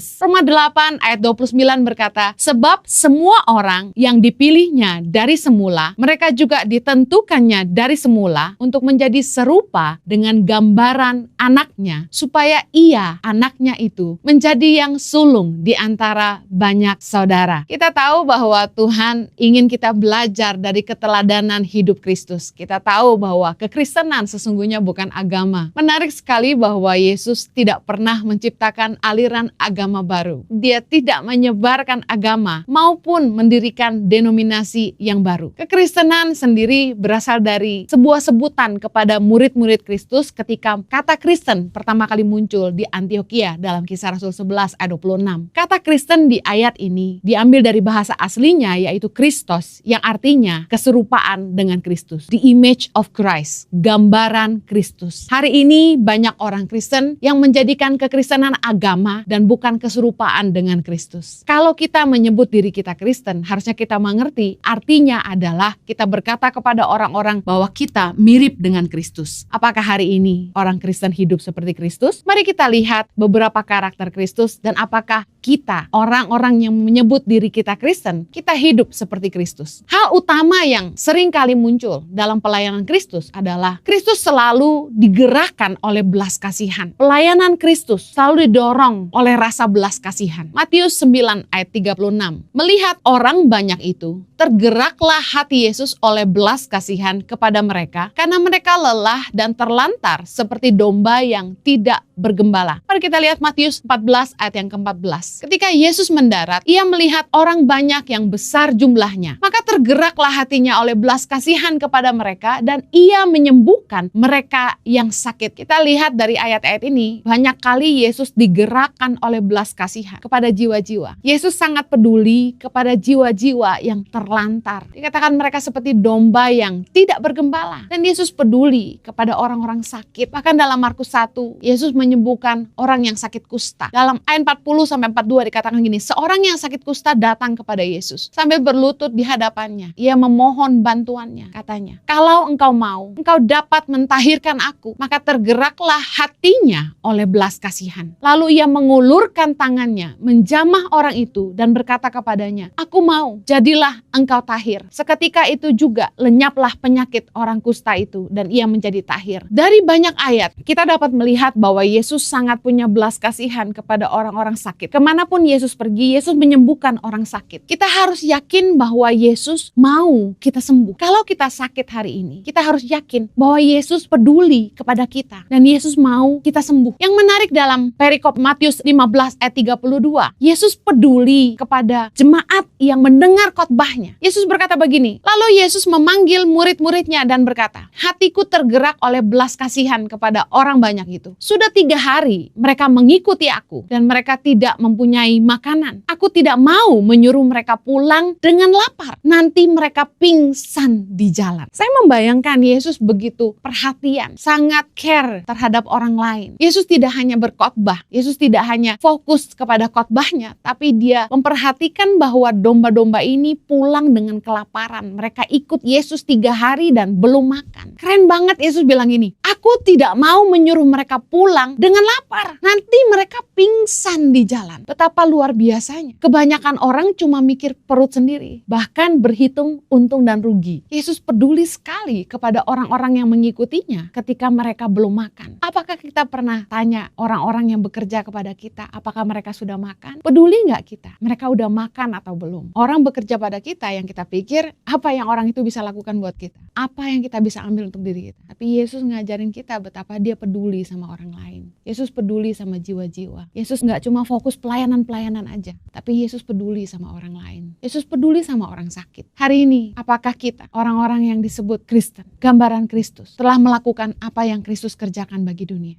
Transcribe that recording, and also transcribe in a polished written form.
Yohanes. Roma 8 ayat 29 berkata, sebab semua orang yang dipilihnya dari semula, mereka juga ditentukannya dari semula untuk menjadi serupa dengan gambaran anaknya, supaya ia, anaknya itu, menjadi yang sulung di antara banyak saudara. Kita tahu bahwa Tuhan ingin kita belajar dari keteladanan hidup Kristus. Kita tahu bahwa kekristenan sesungguhnya bukan agama. Menarik sekali bahwa Yesus tidak pernah menciptakan aliran agama baru. Dia tidak menyebarkan agama maupun mendirikan denominasi yang baru. Kekristenan sendiri berasal dari sebuah sebutan kepada murid-murid Kristus ketika kata Kristen pertama kali muncul di Antioquia dalam Kisah Rasul 11 ayat 26. Kata Kristen di ayat ini diambil dari bahasa aslinya yaitu Kristos, yang artinya keserupaan dengan Kristus. The image of Christ, gambaran Kristus. Hari ini banyak orang Kristen yang menjadikan kekristenan agama dan bukan keserupaan dengan Kristus. Kalau kita menyebut diri kita Kristen, harusnya kita mengerti artinya adalah kita berkata kepada orang-orang bahwa kita mirip dengan Kristus. Apakah hari ini orang Kristen hidup seperti Kristus? Mari kita lihat beberapa karakter Kristus dan apakah kita, orang-orang yang menyebut diri kita Kristen, kita hidup seperti Kristus. Hal utama yang sering kali muncul dalam pelayanan Kristus adalah Kristus selalu digerakkan oleh belas kasihan. Pelayanan Kristus selalu didorong oleh rasa belas kasihan. Matius 9 ayat 36. Melihat orang banyak itu, tergeraklah hati Yesus oleh belas kasihan kepada mereka karena mereka lelah dan terlantar seperti domba yang tidak bergembala. Mari kita lihat Matius 14 ayat yang ke-14. Ketika Yesus mendarat, ia melihat orang banyak yang besar jumlahnya. Maka tergeraklah hatinya oleh belas kasihan kepada mereka dan ia menyembuhkan mereka yang sakit. Kita lihat dari ayat-ayat ini, banyak kali Yesus digerakkan oleh belas kasihan kepada jiwa-jiwa. Yesus sangat peduli kepada jiwa-jiwa yang terlantar. Dikatakan mereka seperti domba yang tidak bergembala. Dan Yesus peduli kepada orang-orang sakit. Bahkan dalam Markus 1, Yesus menyembuhkan orang yang sakit kusta. Dalam ayat 40-42 dikatakan gini, seorang yang sakit kusta datang kepada Yesus sambil berlutut di hadapannya. Ia memohon bantuannya. Katanya, kalau engkau mau, engkau dapat mentahirkan aku. Maka tergeraklah hatinya oleh belas kasihan. Lalu ia mengulurkan tangannya, menjamah orang itu dan berkata kepadanya, aku mau, jadilah engkau tahir. Seketika itu juga lenyaplah penyakit orang kusta itu dan ia menjadi tahir. Dari banyak ayat, kita dapat melihat bahwa Yesus sangat punya belas kasihan kepada orang-orang sakit. Kemanapun Yesus pergi, Yesus menyembuhkan orang sakit. Kita harus yakin bahwa Yesus mau kita sembuh. Kalau kita sakit hari ini, kita harus yakin bahwa Yesus peduli kepada kita dan Yesus mau kita sembuh. Yang menarik dalam perikop Matius 15 ayat 32, Yesus peduli kepada jemaat yang mendengar khotbahnya. Yesus berkata begini, lalu Yesus memanggil murid-muridnya dan berkata, hatiku tergerak oleh belas kasihan kepada orang banyak itu. Sudah 3 hari mereka mengikuti aku dan mereka tidak mempunyai makanan. Aku tidak mau menyuruh mereka pulang dengan lapar. Nanti mereka pingsan di jalan. Saya membayangkan Yesus begitu perhatian, sangat care terhadap orang lain. Yesus tidak hanya berkhotbah, Yesus tidak hanya fokus kepada khotbahnya, tapi dia memperhatikan bahwa domba-domba ini pulang dengan kelaparan. Mereka ikut Yesus 3 hari dan belum makan. Keren banget Yesus bilang ini, aku tidak mau menyuruh mereka pulang dengan lapar. Nanti mereka pingsan di jalan. Betapa luar biasanya. Kebanyakan orang cuma mikir perut sendiri, bahkan berhitung untung dan rugi. Yesus peduli sekali kepada orang-orang yang mengikutinya ketika mereka belum makan. Apakah kita pernah tanya orang-orang yang bekerja kepada kita, apakah mereka sudah makan? Peduli nggak kita? Mereka udah makan atau belum? Orang bekerja pada kita yang kita pikir, apa yang orang itu bisa lakukan buat kita? Apa yang kita bisa ambil untuk diri kita? Tapi Yesus ngajarin kita betapa dia peduli sama orang lain. Yesus peduli sama jiwa-jiwa. Yesus nggak cuma fokus pelayanan-pelayanan aja, tapi Yesus peduli sama orang lain. Yesus peduli sama orang sakit. Hari ini, apakah kita, orang-orang yang disebut Kristen, gambaran Kristus, telah melakukan apa yang Kristus kerjakan bagi dunia?